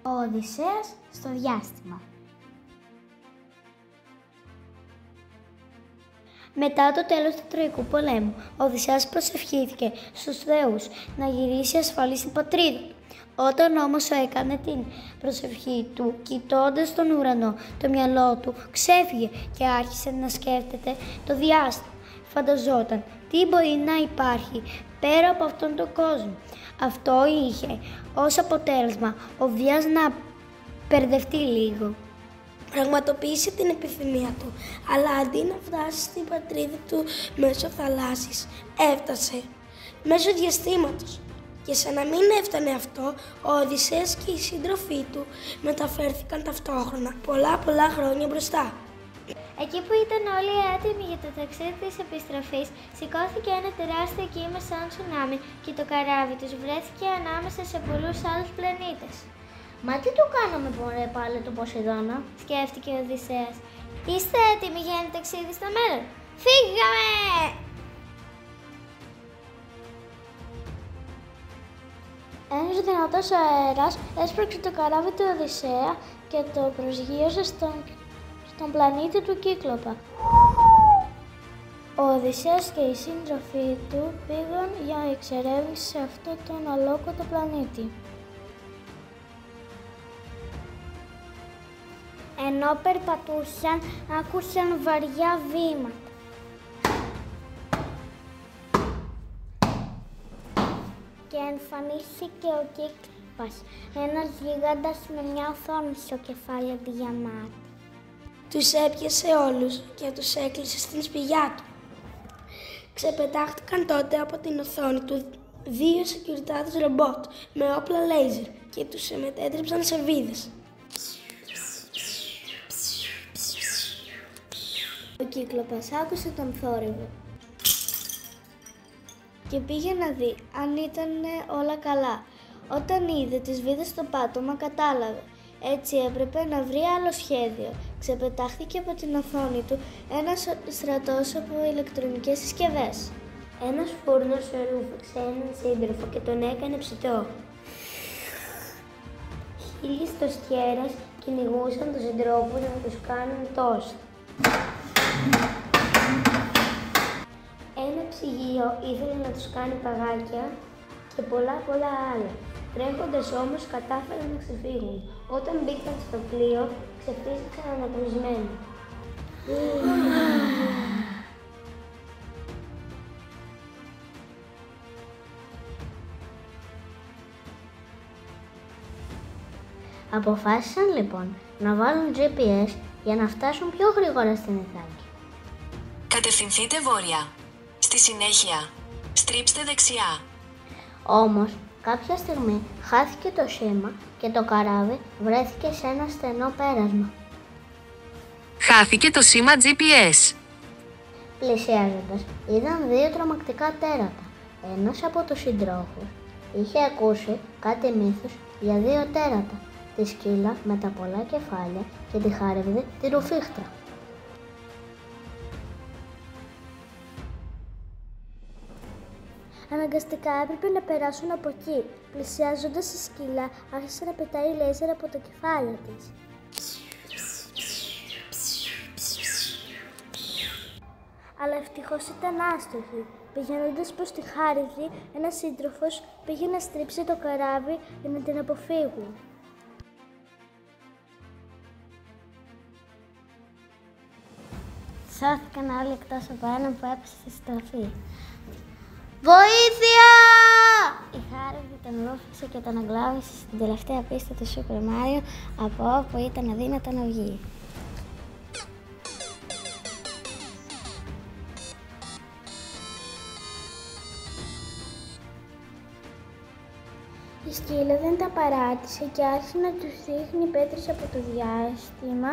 Ο Οδυσσέας στο διάστημα. Μετά το τέλος του Τροϊκού πολέμου, ο Οδυσσέας προσευχήθηκε στους θεούς να γυρίσει ασφαλής στην πατρίδα του. Όταν όμως έκανε την προσευχή του, κοιτώντας τον ουρανό, το μυαλό του ξέφυγε και άρχισε να σκέφτεται το διάστημα. Φανταζόταν τι μπορεί να υπάρχει πέρα από αυτόν τον κόσμο. Αυτό είχε ως αποτέλεσμα ο βίας να μπερδευτεί λίγο. Πραγματοποίησε την επιθυμία του, αλλά αντί να φτάσει στην πατρίδα του μέσω θαλάσσης, έφτασε μέσω διαστήματος. Και σαν να μην έφτανε αυτό, ο Οδυσσέας και οι σύντροφοί του μεταφέρθηκαν ταυτόχρονα πολλά χρόνια μπροστά. Εκεί που ήταν όλοι έτοιμοι για το ταξίδι της επιστροφής, σηκώθηκε ένα τεράστιο κύμα σαν τσουνάμι και το καράβι τους βρέθηκε ανάμεσα σε πολλούς άλλους πλανήτες. «Μα τι του κάναμε μωρέ πάλι του Ποσειδώνα», σκέφτηκε ο Οδυσσέας. «Είστε έτοιμοι για ένα ταξίδι στο μέλλον? Φύγαμε!» Ένας δυνατός αέρας έσπρωξε το καράβι του Οδυσσέα και το προσγείωσε στον πλανήτη του Κύκλοπα. Ο Οδυσσέας και οι σύντροφοί του πήγαν για εξερεύνηση σε αυτό τον αλόκοτο πλανήτη. Ενώ περπατούσαν, άκουσαν βαριά βήματα. Και εμφανίστηκε ο Κύκλοπας, ένας γίγαντας με μια οθόνη στο κεφάλι αντί για μάτι. Τους έπιασε όλους και τους έκλεισε στην σπηλιά του. Ξεπετάχτηκαν τότε από την οθόνη του δύο σεκιουριτάδες ρομπότ με όπλα λέιζερ και τους μετέτρεψαν σε βίδες. Ο Κύκλοπας άκουσε τον θόρυβο και πήγε να δει αν ήταν όλα καλά. Όταν είδε τις βίδες στο πάτωμα, κατάλαβε. Έτσι έπρεπε να βρει άλλο σχέδιο. Ξεπετάχθηκε από την οθόνη του ένας στρατός από ηλεκτρονικές συσκευές. Ένας φούρνος ρούφηξε έναν σύντροφο και τον έκανε ψητό. Χίλιοι τοστιέρες κυνηγούσαν τους συντρόφους να τους κάνουν τόστ. Ένα ψυγείο ήθελε να τους κάνει παγάκια και πολλά άλλα. Τρέχοντας όμως κατάφεραν να ξεφύγουν. Όταν μπήκαν στο πλοίο, ξεφύσηκαν ανακρουσμένοι. Αποφάσισαν λοιπόν να βάλουν GPS για να φτάσουν πιο γρήγορα στην Ιθάκη. Κατευθυνθείτε βόρεια. Στη συνέχεια, στρίψτε δεξιά. Όμως, κάποια στιγμή χάθηκε το σήμα και το καράβι βρέθηκε σε ένα στενό πέρασμα. Χάθηκε το σήμα GPS. Πλησιάζοντας, είδαν δύο τρομακτικά τέρατα. Ένας από τους συντρόφους είχε ακούσει κάτι μύθους για δύο τέρατα, τη σκύλα με τα πολλά κεφάλια και τη χάρευδη τη ρουφίχτρα. Αναγκαστικά έπρεπε να περάσουν από εκεί. Πλησιάζοντας η σκύλα, άρχισε να πετάει λέιζερ από το κεφάλι της. Αλλά ευτυχώς ήταν άστοχη. Πηγαίνοντας προς τη χάριδη, ένας σύντροφος πήγε να στρίψει το καράβι για να την αποφύγουν. Σώθηκαν όλοι εκτός από έναν που έπεσε στη στροφή. «Βοήθεια!» Η Χάριδη τον ρούφηξε και τον αγκλώβησε στην τελευταία πίστα του Super Mario από όπου ήταν αδύνατο να βγει. Η σκύλα δεν τα παράτησε και άρχισε να τους δείχνει πέτρες από το διάστημα,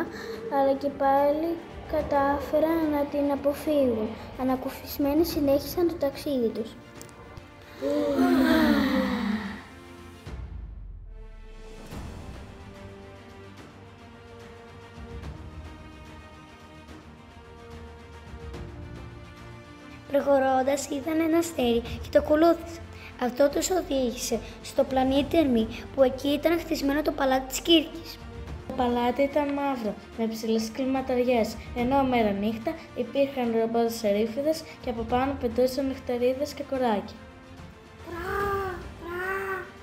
αλλά και πάλι κατάφεραν να την αποφύγουν. Ανακουφισμένοι συνέχισαν το ταξίδι τους. Προχωρώντας είδαν ένα αστέρι και το ακολούθησαν. Αυτό τους οδήγησε στο πλανήτη Ερμή, που εκεί ήταν χτισμένο το παλάτι της Κύρκης. Το παλάτι ήταν μαύρο, με ψηλές κλιματαριές, ενώ μέρα νύχτα υπήρχαν ρομπότ σερίφιδες και από πάνω πετούσαν νυχτερίδες και κοράκια.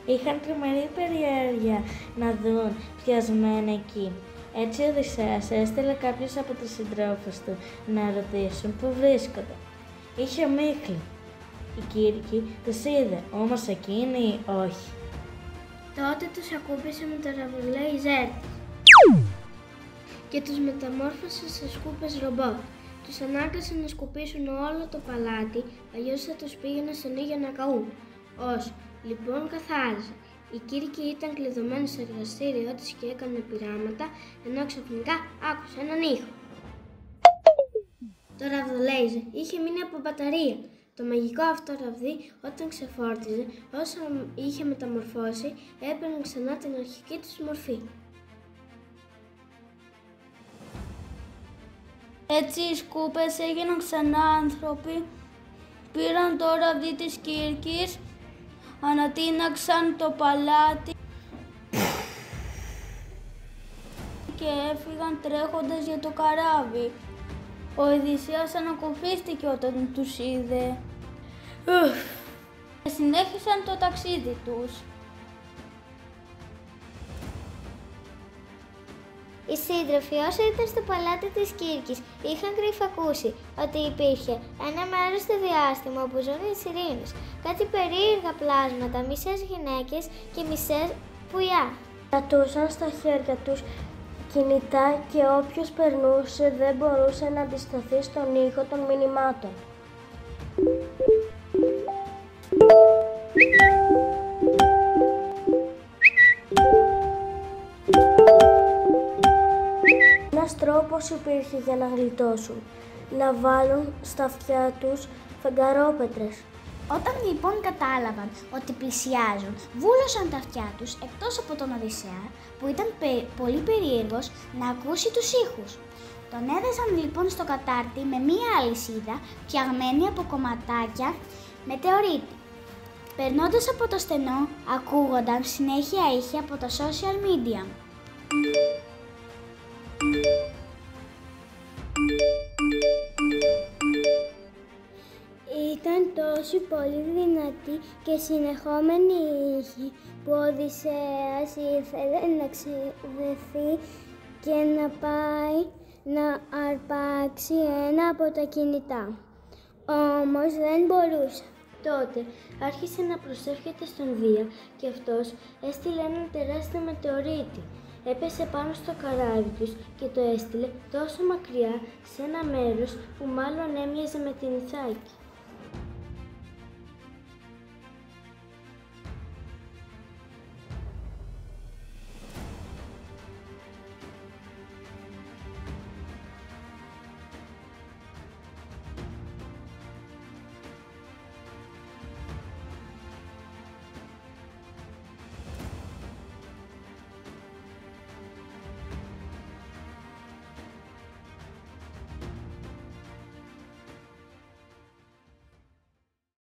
Είχαν τρομερή περιέργεια να δουν ποιος μένει εκεί. Έτσι ο Οδυσσέας έστειλε κάποιους από τους συντρόφους του να ρωτήσουν πού βρίσκονται. Είχε ομίχλη. Η Κύρκη τους είδε, όμως εκείνη όχι. Τότε τους ακούμπησε με το ραβδολέιζερ και τους μεταμόρφωσε σε σκούπες ρομπότ. Τους ανάγκασε να σκουπίσουν όλο το παλάτι, αλλιώς θα τους πήγαινε στον ήλιο να καούν. Όσο λοιπόν καθάριζε. Η Κύρκη ήταν κλειδωμένη στο εργαστήριό της και έκανε πειράματα, ενώ ξαφνικά άκουσε έναν ήχο. Το ραβδολέιζερ είχε μείνει από μπαταρία. Το μαγικό αυτό ραβδί, όταν ξεφόρτιζε, όσο είχε μεταμορφώσει, έπαιρνε ξανά την αρχική της μορφή. Έτσι οι σκούπες έγιναν ξανά άνθρωποι, πήραν το ραβδί της Κύρκης, ανατείναξαν το παλάτι και έφυγαν τρέχοντας για το καράβι. Ο Οδυσσέας ανακουφίστηκε όταν τους είδε. Και συνέχισαν το ταξίδι τους. Οι σύντροφοι όσο ήταν στο παλάτι της Κύρκης είχαν κρυφακούσει ότι υπήρχε ένα μέρος στο διάστημα όπου ζουν οι σιρήνες, κάτι περίεργα πλάσματα, μισές γυναίκες και μισές πουλιά. Κρατούσαν στα χέρια τους κινητά και όποιος περνούσε δεν μπορούσε να αντισταθεί στον ήχο των μηνυμάτων. Ένας τρόπος υπήρχε για να γλιτώσουν, να βάλουν στα αυτιά τους φεγγαρόπετρες. Όταν λοιπόν κατάλαβαν ότι πλησιάζουν, βούλωσαν τα αυτιά τους εκτός από τον Οδυσσέα, που ήταν πολύ περίεργος να ακούσει τους ήχους. Τον έδεσαν λοιπόν στο κατάρτι με μία αλυσίδα φτιαγμένη από κομματάκια μετεωρίτη. Περνώντας από το στενό, ακούγονταν συνέχεια ήχοι από τα social media. Ήταν τόσο πολύ δυνατή και συνεχόμενη ήχη που ο Οδυσσέας ήθελε να ξεδεθεί και να πάει να αρπάξει ένα από τα κινητά. Όμως δεν μπορούσε. Τότε άρχισε να προσεύχεται στον Δία και αυτός έστειλε έναν τεράστιο μετεωρίτη. Έπεσε πάνω στο καράβι τους και το έστειλε τόσο μακριά σε ένα μέρος που μάλλον έμοιαζε με την Ιθάκη.